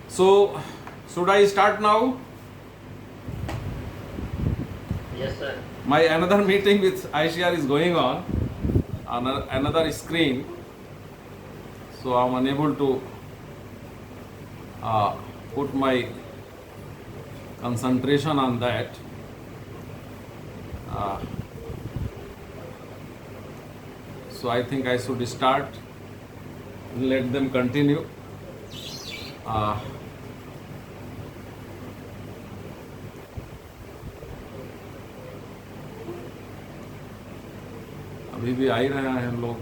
So, should I start now? Yes, sir. My another meeting with ICR is going on another screen, so I'm unable to put my concentration on that. So I think I should start. Let them continue. अभी भी आ ही रहे हैं लोग.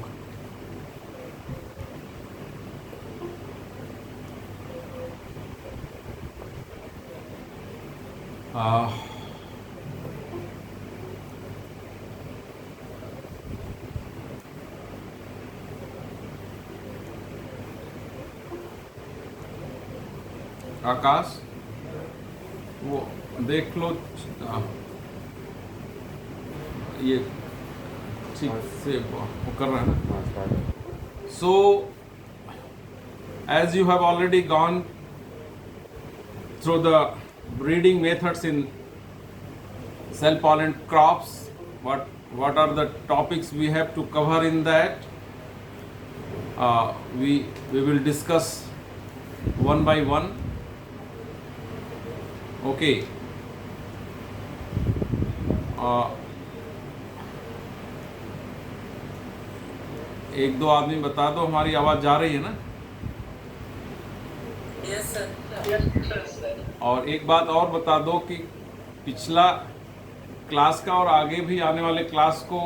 आकाश, वो देख लो ये ठीक से वो कर रहा है ना. So, as you have already gone through the breeding methods in cell pollen crops, what are the topics we have to cover in that? We will discuss one by one. Okay. एक दो आदमी बता दो हमारी आवाज जा रही है ना. Yes sir. और एक बात और बता दो कि पिछला क्लास का और आगे भी आने वाले क्लास को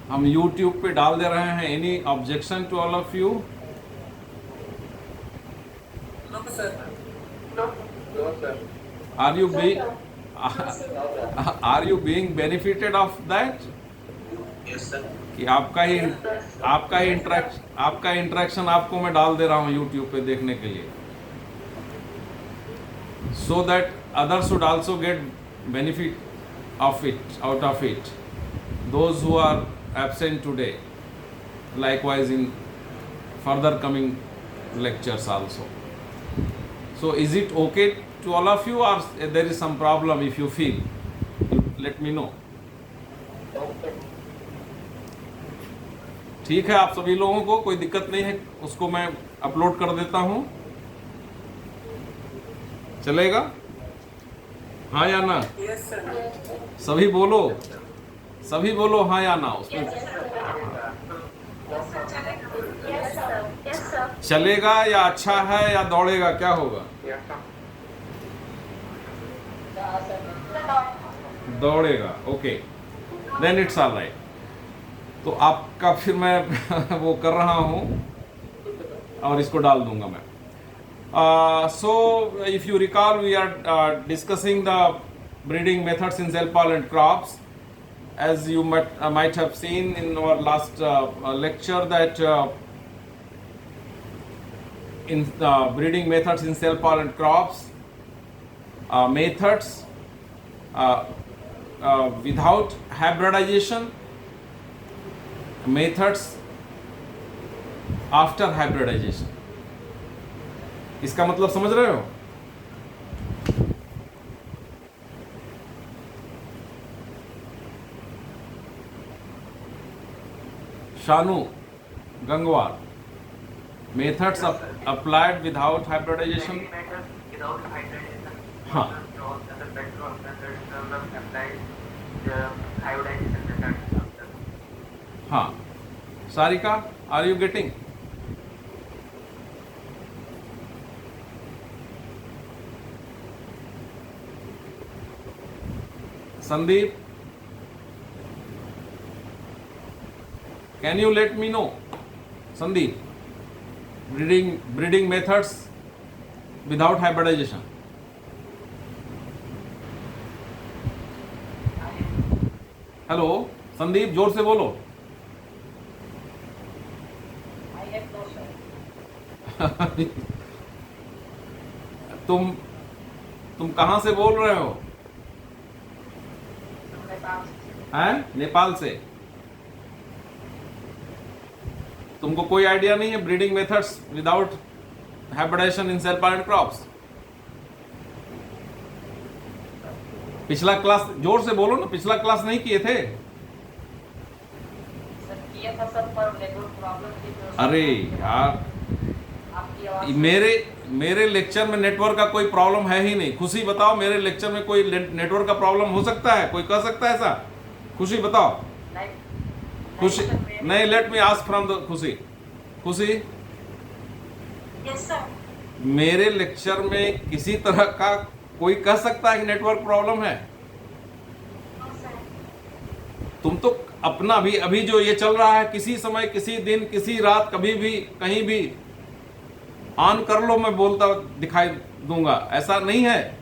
हम YouTube पे डाल दे रहे हैं. Any objection to all of you? No sir. Are you being benefited of that? Yes, sir. कि आपका इंटरेक्शन आपको मैं डाल दे रहा हूँ YouTube पे देखने के लिए, so that others should also get benefit of it, out of it, those who are absent today, likewise in further coming lectures also. So is it okay to all of you, or there is some problem? If you feel, let me know. ठीक है, आप सभी लोगों को कोई दिक्कत नहीं है, उसको मैं अपलोड कर देता हूं. चलेगा? हाँ या ना? Yes sir. सभी बोलो हाँ या ना. उसमें चलेगा या अच्छा है या दौड़ेगा, क्या होगा? दौड़ेगा. Okay, then it's all right. तो आपका फिर मैं वो कर रहा हूं और इसको डाल दूंगा मैं. So if you recall, we are discussing the breeding methods in cell pollen crops. As you might have seen in our last lecture that in breeding methods in cell pollen crops, methods without hybridization, methods after hybridization. इसका मतलब समझ रहे हो? Shanu Gangwar, methods applied without hybridization. Without hybridization. हाँ. The better methods applied the hybridization methods. हाँ. Sarika, are you getting? Sandeep, can you let me know? Sandeep, breeding methods without hybridization. Hello Sandeep, जोर से बोलो. तुम कहां से बोल रहे हो? हैं? नेपाल से. तुमको कोई आइडिया नहीं है breeding methods without hybridization in self pollinate crops? पिछला क्लास, जोर से बोलो ना, पिछला क्लास नहीं किए थे? सर किया था सर, पर नेटवर्क प्रॉब्लम थी तो अरे यार, आपकी आवाज मेरे लेक्चर में नेटवर्क का कोई प्रॉब्लम है ही नहीं। खुशी बताओ, मेरे लेक्चर में कोई नेटवर्क का प्रॉब्लम हो सकता है? कोई कह सकता है ऐसा? खुशी बताओ। नहीं खुशी सर, मेरे- नहीं, let me ask from the खुशी। खुशी, यस सर। मेरे लेक्चर में किसी तरह का कोई कह सकता है कि नेटवर्क प्रॉब्लम है? तुम तो अपना भी अभी जो ये चल रहा है, किसी समय, किसी दिन, किसी रात, कभी भी, कहीं भी ऑन कर लो, मैं बोलता दिखाई दूंगा। ऐसा नहीं है।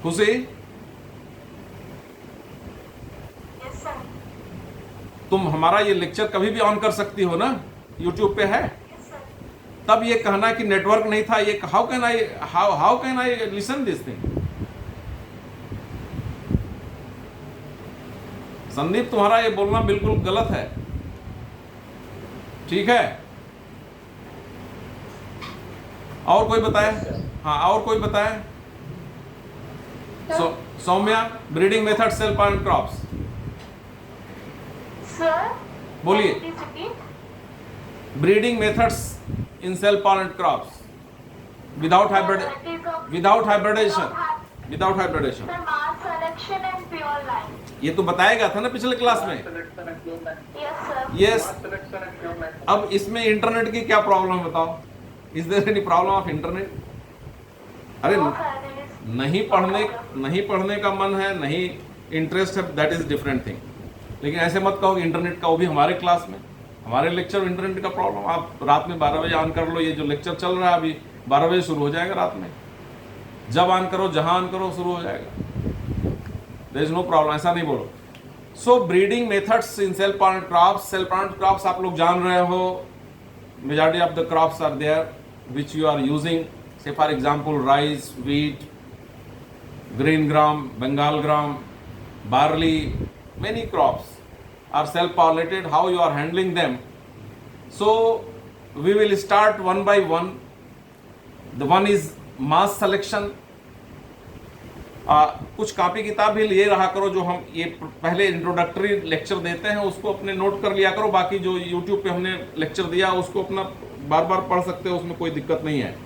खुशी, यस सर। तुम हमारा ये लेक्चर कभी भी ऑन कर सकती हो ना, यूट्यूब पे है। Yes sir. तब ये कहना कि नेटवर्क नहीं था, ये how can I listen this thing? Sandeep, तुम्हारा ये बोलना बिल्कुल गलत है, ठीक है? और कोई बताए? हाँ, और कोई बताए? Saumya, breeding method self pollinate crops, Sir, बोलिए। can you please repeat? Breeding methods in self pollinate crops without hybridisation, without hybridisation. Sir, mass selection and pure line. ये तो बताएगा था ना पिछले क्लास में। Yes, sir. यस, अब इसमें इंटरनेट की क्या प्रॉब्लम है बताओ? Is there any problem of internet? अरे No, sir, there is नहीं पढ़ने का मन है, नहीं इंटरेस्ट है, दैट इज डिफरेंट थिंग। लेकिन ऐसे मत कहो कि इंटरनेट का, वो भी हमारे क्लास में, हमारे लेक्चर में इंटरनेट का प्रॉब्लम। आप रात में 12 बजे ऑन कर लो, ये जो लेक्चर चल रहा है अभी 12 बजे शुरू हो जाएगा रात में। जब ऑन करो, जहां ऑन करो, शुरू हो जाएगा। देयर इज नो प्रॉब्लम, ऐसा नहीं बोलो। So breeding methods in self pollinate crops. Self pollinate crops आप लोग जान रहे हो, majority of the crops are there which you are using. Say for example rice, wheat, green gram, Bengal gram, barley, many crops are self-pollinated. How you are handling them? So we will start one by one. The one is mass selection. कुछ copy किताब भी लिए रहा करो, जो हम ये पहले इंट्रोडक्टरी लेक्चर देते हैं उसको अपने नोट कर लिया करो। बाकी जो यूट्यूब पे हमने लेक्चर दिया उसको अपना बार बार पढ़ सकते हो, उसमें कोई दिक्कत नहीं है।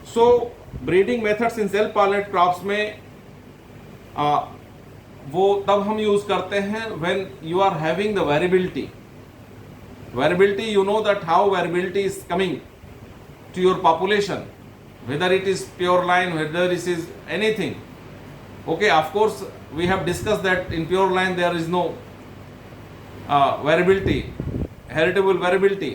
So breeding methods in self pollinate crops में वो तब हम यूज करते हैं when you are having the variability. Variability, you know that how variability is coming to your population, whether it is pure line, whether it is anything. Okay, of course we have discussed that in pure line there is no variability, heritable variability,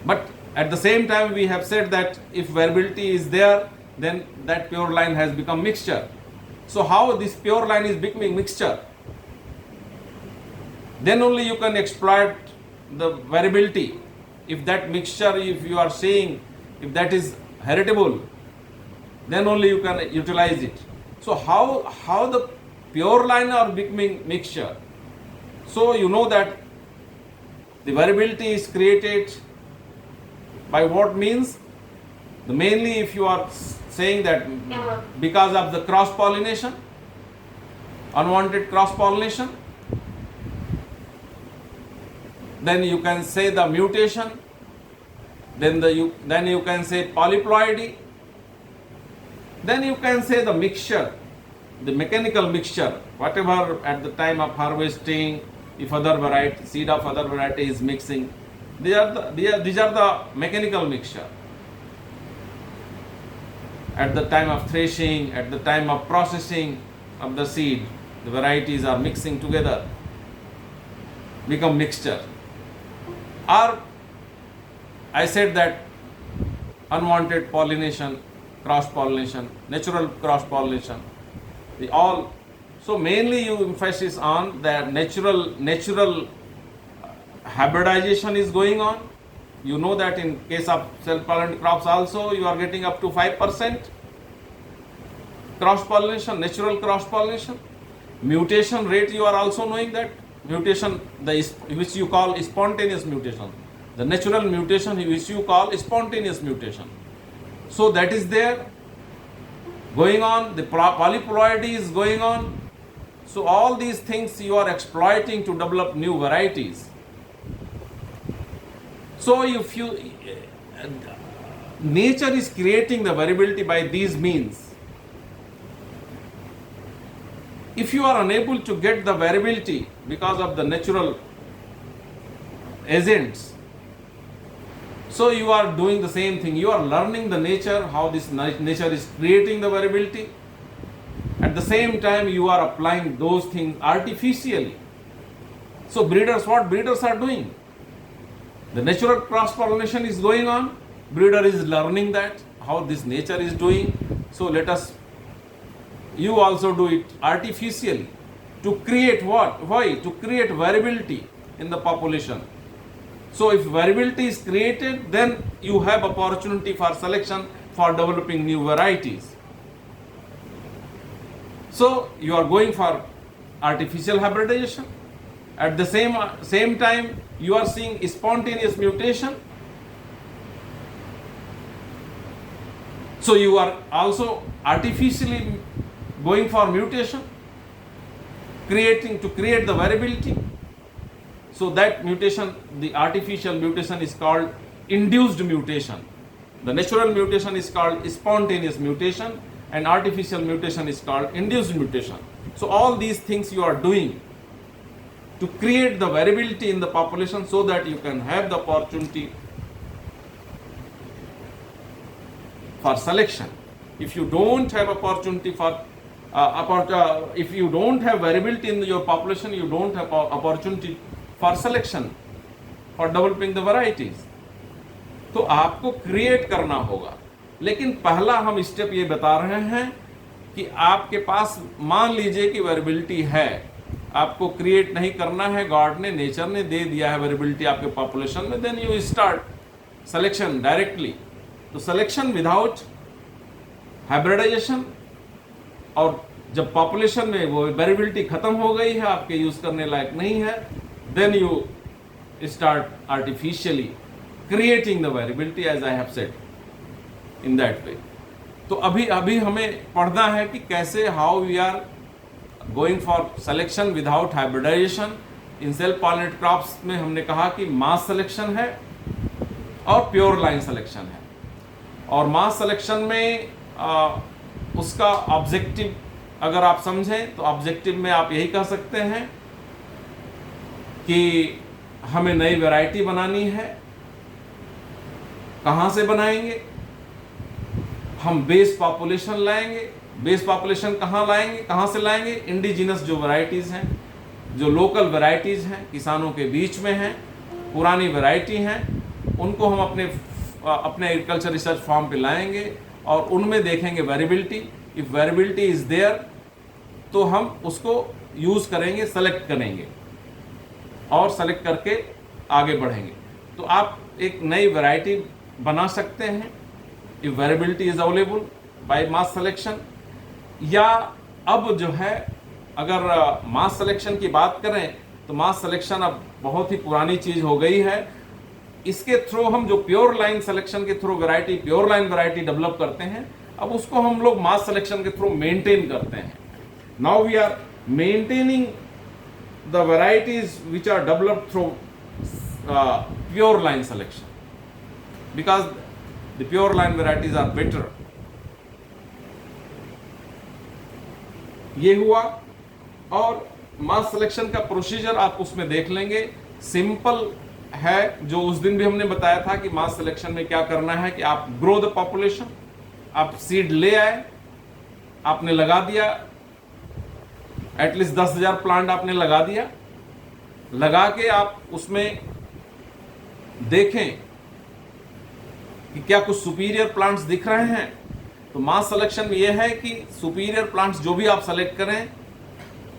but at the same time we have said that if variability is there, then that pure line has become mixture. So how this pure line is becoming mixture? Then only you can exploit the variability. If that mixture, if you are seeing, if that is heritable, then only you can utilize it. So how the pure line are becoming mixture? So you know that the variability is created by what means? Mainly if you are saying that because of the cross pollination, unwanted cross pollination, then you can say the mutation, then you can say polyploidy, then you can say the mixture, the mechanical mixture, whatever at the time of harvesting, if other variety, seed of other variety is mixing, these are the mechanical mixture. At the time of threshing, at the time of processing of the seed, the varieties are mixing together, become mixture. Or I said that unwanted pollination, cross pollination, natural cross pollination, so mainly you emphasis on that natural hybridization is going on. You know that in case of self pollinated crops also you are getting up to 5% cross pollination, natural cross pollination. Mutation rate, you are also knowing that mutation, which you call spontaneous mutation, the natural mutation which you call spontaneous mutation. So that is there going on, the polyploidy is going on. So all these things you are exploiting to develop new varieties. So if you, nature is creating the variability by these means. If you are unable to get the variability because of the natural agents, so you are doing the same thing. You are learning the nature, how this nature is creating the variability. At the same time, you are applying those things artificially. So breeders, what breeders are doing? The natural cross-pollination is going on. Breeder is learning that, how this nature is doing. So let us, you also do it artificially. To create what? Why? To create variability in the population. So if variability is created, then you have opportunity for selection for developing new varieties. So you are going for artificial hybridization. At the same time, you are seeing spontaneous mutation. So you are also artificially going for mutation, to create the variability. So that mutation, the artificial mutation, is called induced mutation. The natural mutation is called spontaneous mutation, and artificial mutation is called induced mutation. So all these things you are doing to create the variability in the population so that you can have the opportunity for selection. If you don't have opportunity for if you don't have variability in your population, you don't have opportunity for selection, for developing the varieties. तो आपको create करना होगा. लेकिन पहला हम step ये बता रहे हैं कि आपके पास मान लीजिए कि वेरिएबिलिटी है, आपको क्रिएट नहीं करना है, गॉड ने, नेचर ने दे दिया है वेरिएबिलिटी आपके पॉपुलेशन में, then you start selection directly. तो सिलेक्शन विदाउट हाइब्रिडाइजेशन, और जब पॉपुलेशन में वो वेरिएबिलिटी खत्म हो गई है, आपके यूज करने लायक नहीं है, then you start artificially creating the variability as I have said in that way. तो अभी हमें पढ़ना है कि कैसे, how we are going for selection without hybridisation. In self pollinated crops में हमने कहा कि मास सिलेक्शन है और प्योर लाइन सिलेक्शन है. और मास सिलेक्शन में उसका ऑब्जेक्टिव अगर आप समझें तो ऑब्जेक्टिव में आप यही कह सकते हैं कि हमें नई वैरायटी बनानी है. कहाँ से बनाएंगे? हम बेस पॉपुलेशन लाएंगे. बेस पॉपुलेशन कहाँ लाएंगे, कहाँ से लाएंगे? इंडिजिनस जो वैरायटीज़ हैं, जो लोकल वैरायटीज़ हैं, किसानों के बीच में हैं, पुरानी वैरायटी हैं, उनको हम अपने एग्रीकल्चर रिसर्च फार्म पे लाएंगे और उनमें देखेंगे variability. If variability is there तो हम उसको यूज़ करेंगे, सेलेक्ट करेंगे और सेलेक्ट करके आगे बढ़ेंगे. तो आप एक नई वैरायटी बना सकते हैं if variability is available by mass selection. या अब जो है, अगर मास सिलेक्शन की बात करें तो मास सिलेक्शन अब बहुत ही पुरानी चीज़ हो गई है. इसके थ्रू हम जो प्योर लाइन सिलेक्शन के through variety, pure line variety develop करते हैं, अब उसको हम लोग मास सिलेक्शन के थ्रू मेंटेन करते हैं. Now we are maintaining the varieties which are developed through pure line selection because the pure line varieties are better. ये हुआ. और मास सिलेक्शन का प्रोसीजर आप उसमें देख लेंगे, सिंपल है. जो उस दिन भी हमने बताया था कि मास सिलेक्शन में क्या करना है कि आप ग्रो द पॉपुलेशन, आप सीड ले आए, आपने लगा दिया, एटलीस्ट 10,000 प्लांट आपने लगा दिया. लगा के आप उसमें देखें कि क्या कुछ सुपीरियर प्लांट्स दिख रहे हैं. तो मास सिलेक्शन में यह है कि सुपीरियर प्लांट्स जो भी आप सेलेक्ट करें,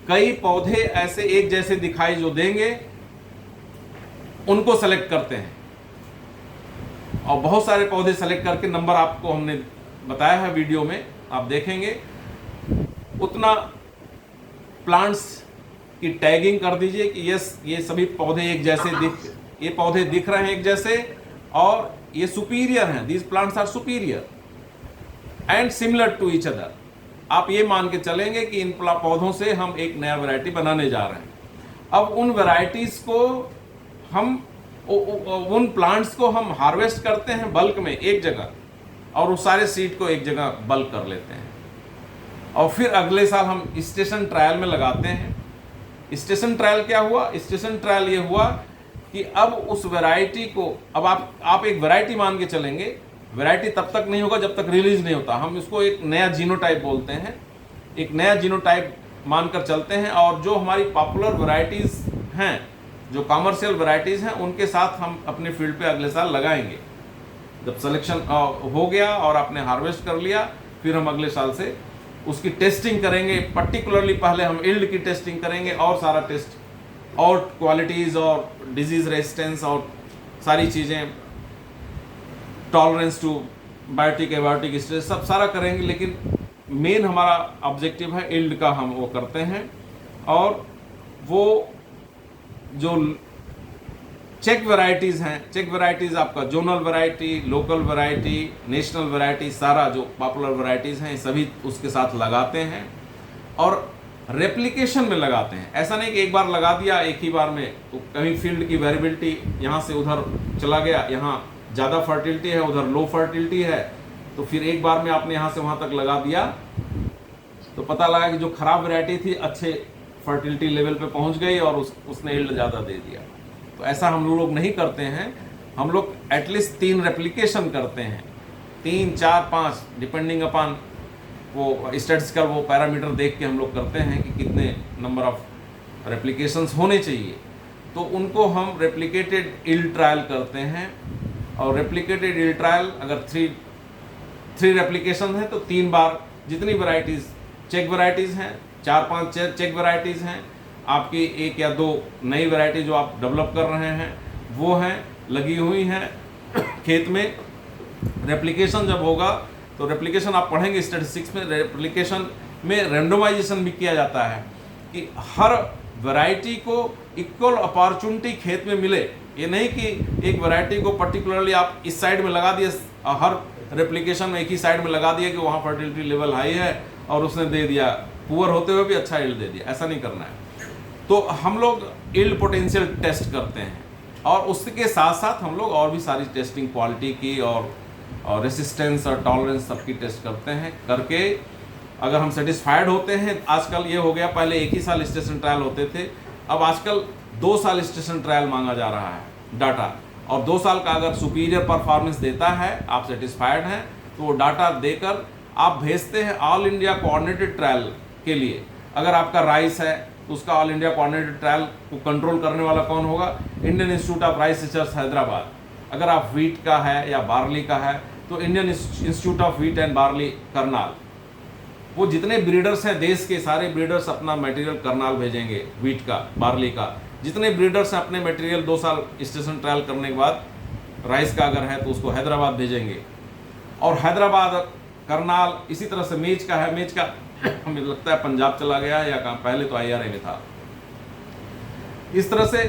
कई पौधे ऐसे एक जैसे दिखाई जो देंगे, उनको सेलेक्ट करते हैं. और बहुत सारे पौधे सेलेक्ट करके नंबर आपको हमने बताया है वीडियो में, आप देखेंगे. उतना प्लांट्स कि टैगिंग कर दीजिए कि यस ये सभी पौधे एक जैसे ये पौधे दिख रहे हैं एक जैसे और ये सुपीरियर हैं, these plants are superior and similar to each other. आप ये मान के चलेंगे कि इन पौधों से हम एक नया वैरायटी बनाने जा रहे हैं। अब उन वैरायटीज को हम उन प्लांट्स को हम हार्वेस्ट करते हैं बल्क में एक जगह और उस सारे सीड को एक जगह बल्क कर लेते हैं और फिर अगले साल हम स्टेशन ट्रायल में लगाते हैं। स्टेशन ट्रायल क्या हुआ? स्टेशन ट्रायल ये हुआ कि अब उस वैरायटी को अब आप एक वैरायटी मान के चलेंगे। वैरायटी तब तक नहीं होगा जब तक रिलीज नहीं होता। हम इसको एक नया जीनोटाइप बोलते हैं, एक नया जीनोटाइप मानकर चलते हैं और जो हमारी पॉपुलर वैरायटीज हैं, जो कमर्शियल वैरायटीज हैं, उनके साथ हम अपने फील्ड पे अगले साल लगाएंगे। जब सिलेक्शन हो गया और आपने हार्वेस्ट कर लिया, फिर हम अगले साल से उसकी टेस्टिंग करेंगे। पर्टिकुलरली पहले हम यील्ड की टेस्टिंग करेंगे और सारा टेस्ट और क्वालिटीज़ और डिजीज रेजिस्टेंस और सारी चीज़ें, tolerance to biotic abiotic stress, सब सारा करेंगे। लेकिन मेन हमारा ऑब्जेक्टिव है यील्ड का, हम वो करते हैं। और वो जो चेक वैरायटीज़ हैं, चेक वैरायटीज़ आपका zonal variety, local variety, national variety, सारा जो पॉपुलर वैरायटीज़ हैं सभी उसके साथ लगाते हैं और रेप्लिकेशन में लगाते हैं। ऐसा नहीं कि एक बार लगा दिया एक ही बार में, तो कहीं फील्ड की वेरिएबिलिटी यहाँ से उधर चला गया, यहाँ ज़्यादा फर्टिलिटी है उधर लो फर्टिलिटी है, तो फिर एक बार में आपने यहाँ से वहाँ तक लगा दिया तो पता लगा कि जो खराब वैरायटी थी अच्छे फर्टिलिटी लेवल पे पहुँच गई और उसने यील्ड ज़्यादा दे दिया। तो ऐसा हम लोग नहीं करते हैं। हम लोग एटलीस्ट 3 रेप्लिकेशन करते हैं, 3, 4, 5 डिपेंडिंग अपॉन वो स्टैटिस्टिकल वो पैरामीटर देख के हम लोग करते हैं कि कितने नंबर ऑफ रेप्लिकेशंस होने चाहिए। तो उनको हम रेप्लिकेटेड यील्ड ट्रायल करते हैं। और रेप्लिकेटेड यील्ड ट्रायल अगर 3 रेप्लिकेशन है तो 3 बार जितनी वैरायटीज़ चेक वैरायटीज़ हैं, 4-5 चेक वैरायटीज़ हैं, आपकी 1 या 2 नई वैरायटी जो आप डेवलप कर रहे हैं वो हैं, लगी हुई हैं खेत में। रेप्लिकेशन जब होगा तो रेप्लिकेशन आप पढ़ेंगे स्टैटिस्टिक्स में, रेप्लिकेशन में रेंडोमाइजेशन भी किया जाता है कि हर वैरायटी को इक्वल अपॉर्चुनिटी खेत में मिले। ये नहीं कि एक वैरायटी को पर्टिकुलरली आप इस साइड में लगा दिए, हर रेप्लिकेशन में एक ही साइड में लगा दिया कि वहाँ फर्टिलिटी लेवल हाई है और उसने दे दिया, पुअर होते हुए भी अच्छा यील्ड दे दिया। ऐसा नहीं करना है। तो हम लोग यील्ड पोटेंशियल टेस्ट करते हैं और उसके साथ साथ हम लोग और भी सारी टेस्टिंग क्वालिटी की और रेसिस्टेंस और टॉलरेंस सबकी टेस्ट करते हैं। करके अगर हम सेटिस्फाइड होते हैं, आजकल ये हो गया, पहले 1 ही साल स्टेशन ट्रायल होते थे, अब आजकल 2 साल स्टेशन ट्रायल मांगा जा रहा है डाटा। और 2 साल का अगर सुपीरियर परफॉर्मेंस देता है, आप सेटिस्फाइड हैं, तो वो डाटा देकर आप भेजते हैं ऑल इंडिया कोऑर्डिनेटेड ट्रायल के लिए। अगर आपका राइस है तो उसका ऑल इंडिया कोऑर्डिनेटेड ट्रायल को कंट्रोल करने वाला कौन होगा? Indian institute of rice research Hyderabad. अगर आप व्हीट का है या बार्ली का है तो Indian institute of wheat and barley Karnal. वो जितने ब्रीडर्स हैं देश के, सारे ब्रीडर्स अपना मटेरियल करनाल भेजेंगे, व्हीट का, बार्ली का। जितने ब्रीडर्स हैं अपने मटेरियल 2 साल स्टेशन ट्रायल करने के बाद, राइस का अगर है तो उसको हैदराबाद भेजेंगे। और हैदराबाद, करनाल, इसी तरह से मेज का है, मेज का हमें लगता है पंजाब चला गया या कहाँ, पहले तो IRA में था। इस तरह से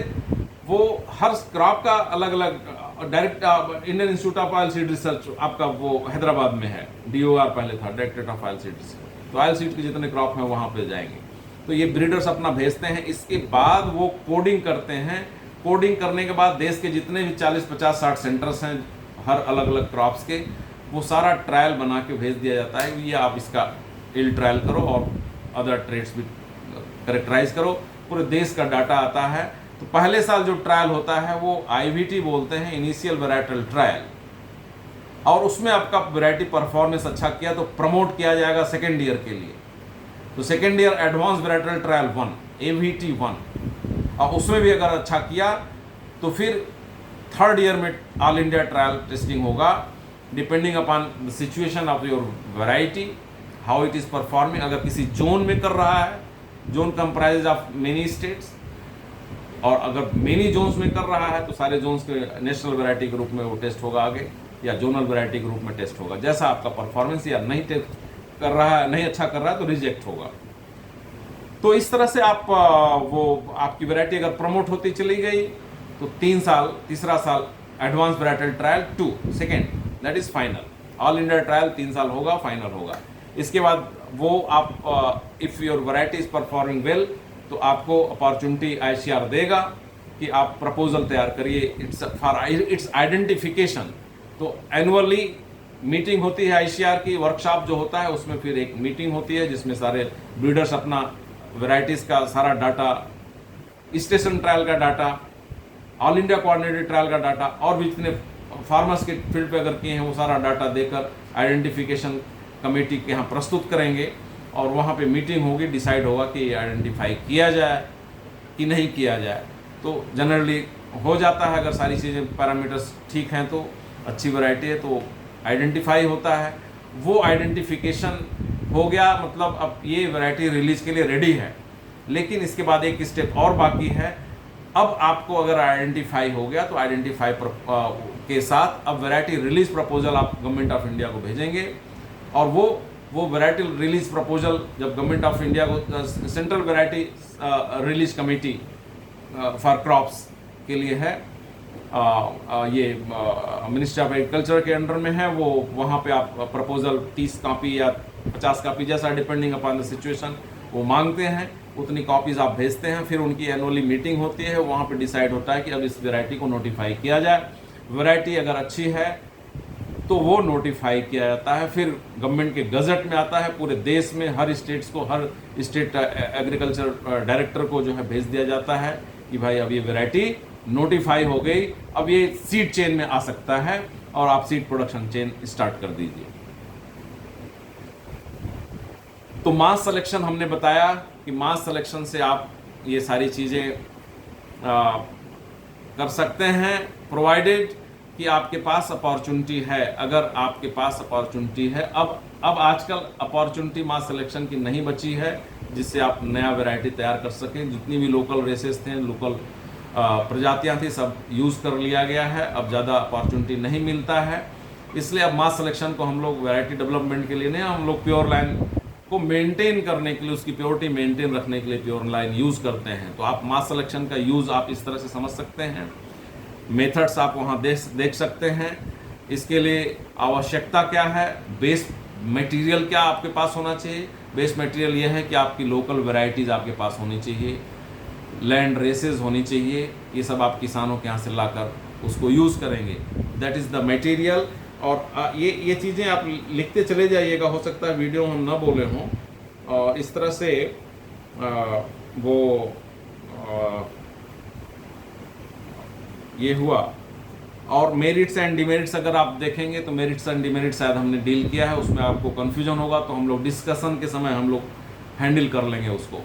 वो हर क्रॉप का अलग अलग direct Indian institute of oil seed research आपका वो हैदराबाद में है, DOR पहले था, directorate of oil seed research. तो ऑयल सीड के जितने क्रॉप हैं वहाँ पे जाएंगे। तो ये ब्रीडर्स अपना भेजते हैं। इसके बाद वो कोडिंग करते हैं। कोडिंग करने के बाद देश के जितने भी 40, 50, 60 सेंटर्स हैं हर अलग अलग क्रॉप्स के, वो सारा ट्रायल बना के भेज दिया जाता है। ये आप इसका यील्ड ट्रायल करो और अदर ट्रेड्स भी करेक्टराइज करो। पूरे देश का डाटा आता है। तो पहले साल जो ट्रायल होता है वो IVT बोलते हैं, इनिशियल वैरायटल ट्रायल, और उसमें आपका वैरायटी परफॉर्मेंस अच्छा किया तो प्रमोट किया जाएगा सेकेंड ईयर के लिए। तो second year advance varietal trial 1, AVT 1, और उसमें भी अगर अच्छा किया तो फिर थर्ड ईयर में ऑल इंडिया ट्रायल टेस्टिंग होगा, depending upon the situation of your variety, how it is performing. अगर किसी जोन में कर रहा है, zone comprise of many states, और अगर मेनी जोन्स में कर रहा है तो सारे जोन्स के नेशनल वैरायटी के रूप में वो टेस्ट होगा आगे, या जोनल वैरायटी के रूप में टेस्ट होगा। जैसा आपका परफॉर्मेंस या नहीं टेस्ट कर रहा है, नहीं अच्छा कर रहा है तो रिजेक्ट होगा। तो इस तरह से आप वो आपकी वैरायटी अगर प्रमोट होती चली गई तो 3 साल, तीसरा साल advance varietal trial 2, second that is final. All India trial 3 साल होगा, फाइनल होगा। इसके बाद वो आप if your variety is performing well तो आपको अपॉर्चुनिटी ICR देगा कि आप प्रपोजल तैयार करिए इट्स फॉर इट्स आइडेंटिफिकेशन। तो एनुअली मीटिंग होती है ICR की, वर्कशॉप जो होता है उसमें फिर एक मीटिंग होती है जिसमें सारे ब्रीडर्स अपना वैरायटीज़ का सारा डाटा, स्टेशन ट्रायल का data, all India coordinated trial का डाटा और भी जितने फार्मर्स के फील्ड पे अगर किए हैं वो सारा डाटा देकर आइडेंटिफिकेशन कमेटी के यहाँ प्रस्तुत करेंगे और वहाँ पे मीटिंग होगी, डिसाइड होगा कि आइडेंटिफाई किया जाए कि नहीं किया जाए। तो जनरली हो जाता है, अगर सारी चीज़ें पैरामीटर्स ठीक हैं तो अच्छी वैरायटी है तो आइडेंटिफाई होता है। वो आइडेंटिफिकेशन हो गया, मतलब अब ये वैरायटी रिलीज के लिए रेडी है। लेकिन इसके बाद एक स्टेप और बाकी है। अब आपको अगर आइडेंटिफाई हो गया तो आइडेंटिफाई के साथ अब वैरायटी रिलीज प्रपोजल आप गवर्नमेंट ऑफ इंडिया को भेजेंगे और वो वैरायटी रिलीज प्रपोजल जब गवर्नमेंट ऑफ इंडिया को central variety release committee for crops के लिए है, ये मिनिस्ट्री ऑफ एग्रीकल्चर के अंडर में है, वो वहाँ पे आप प्रपोजल 30 कॉपी या 50 कॉपी जैसा डिपेंडिंग अपॉन द सिचुएशन वो मांगते हैं, उतनी कॉपीज आप भेजते हैं। फिर उनकी एनुअली मीटिंग होती है, वहाँ पे डिसाइड होता है कि अब इस वैरायटी को नोटिफाई किया जाए। वैरायटी अगर अच्छी है तो वो नोटिफाई किया जाता है, फिर गवर्नमेंट के गजट में आता है, पूरे देश में हर स्टेट्स को, हर स्टेट एग्रीकल्चर डायरेक्टर को जो है भेज दिया जाता है कि भाई अब ये वैरायटी नोटिफाई हो गई, अब ये सीड चेन में आ सकता है और आप सीड प्रोडक्शन चेन स्टार्ट कर दीजिए। तो मास सिलेक्शन हमने बताया कि मास सिलेक्शन से आप ये सारी चीज़ें कर सकते हैं, प्रोवाइडेड कि आपके पास अपॉर्चुनिटी है। अगर आपके पास अपॉर्चुनिटी है, अब आजकल अपॉर्चुनिटी मास सिलेक्शन की नहीं बची है जिससे आप नया वैरायटी तैयार कर सकें। जितनी भी लोकल रेसेस थे, लोकल प्रजातियां थी, सब यूज़ कर लिया गया है, अब ज़्यादा अपॉर्चुनिटी नहीं मिलता है। इसलिए अब मास सिलेक्शन को हम लोग वैरायटी डेवलपमेंट के लिए नहीं, हम लोग प्योर लाइन को मेंटेन करने के लिए, उसकी प्योरिटी मेंटेन रखने के लिए प्योर लाइन यूज़ करते हैं। तो आप मास सिलेक्शन का यूज़ आप इस तरह से समझ सकते हैं, मेथड्स आप वहाँ देख सकते हैं। इसके लिए आवश्यकता क्या है, बेस मटेरियल क्या आपके पास होना चाहिए। बेस मटेरियल ये है कि आपकी लोकल वैरायटीज़ आपके पास होनी चाहिए, लैंड रेसेस होनी चाहिए, ये सब आप किसानों के यहाँ से लाकर उसको यूज़ करेंगे, दैट इज़ द मटेरियल। और ये चीज़ें आप लिखते चले जाइएगा, हो सकता है वीडियो हम ना बोले हों, और इस तरह से ये हुआ। और मेरिट्स एंड डिमेरिट्स अगर आप देखेंगे तो मेरिट्स एंड डिमेरिट्स शायद हमने डील किया है, उसमें आपको कन्फ्यूजन होगा तो हम लोग डिस्कशन के समय हम लोग हैंडल कर लेंगे उसको,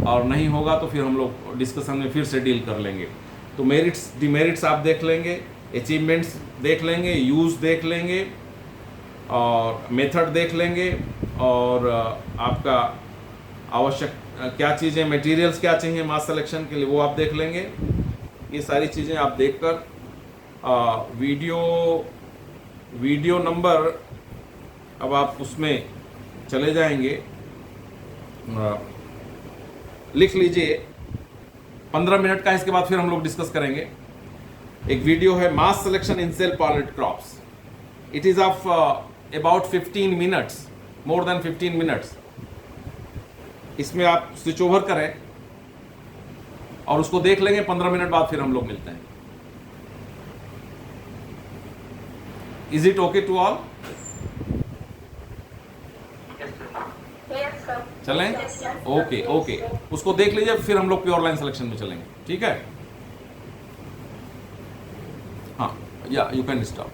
और नहीं होगा तो फिर हम लोग डिस्कशन में फिर से डील कर लेंगे। तो मेरिट्स डिमेरिट्स आप देख लेंगे, अचीवमेंट्स देख लेंगे, यूज़ देख लेंगे, और मेथड देख लेंगे, और आपका आवश्यक क्या चीज़ें, मटेरियल्स क्या चाहिए मास सिलेक्शन के लिए वो आप देख लेंगे। ये सारी चीज़ें आप देखकर वीडियो नंबर, अब आप उसमें चले जाएंगे, लिख लीजिए 15 मिनट का, इसके बाद फिर हम लोग डिस्कस करेंगे। एक वीडियो है mass selection in self pollinated crops, it is of about 15 minutes, more than 15 minutes. इसमें आप स्विच ओवर करें और उसको देख लेंगे, 15 मिनट बाद फिर हम लोग मिलते हैं। Is it okay to all? Yes, sir. चलें? Yes, sir. ओके ओके, उसको देख लीजिए, फिर हम लोग प्योर लाइन सिलेक्शन में चलेंगे, ठीक है? हाँ, या यू कैन स्टॉप।